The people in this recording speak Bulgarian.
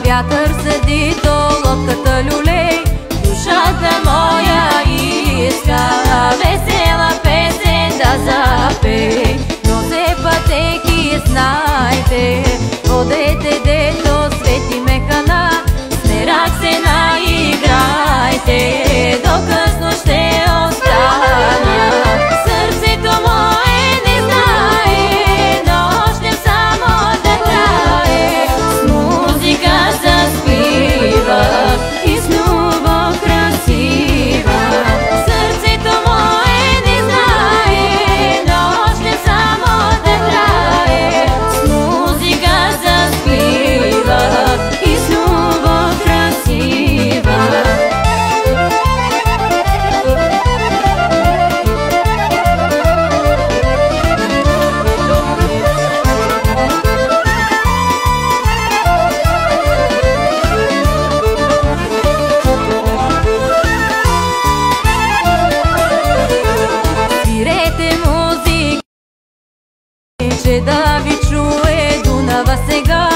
вятър сърдито лодката люлей, душата моя иска весела песен да запей. Но все пътеки знайте, водете дето свети ме хана, с мерак се наиграйте, до късно ще остана. Сърцето мое не знае, нощем само да трае, с музика заспива и с любов красива. Сърцето мое не знае, нощем само да трае, с музика заспива и с любов красива. Свирете музика, че да ви чуе Дунава сега.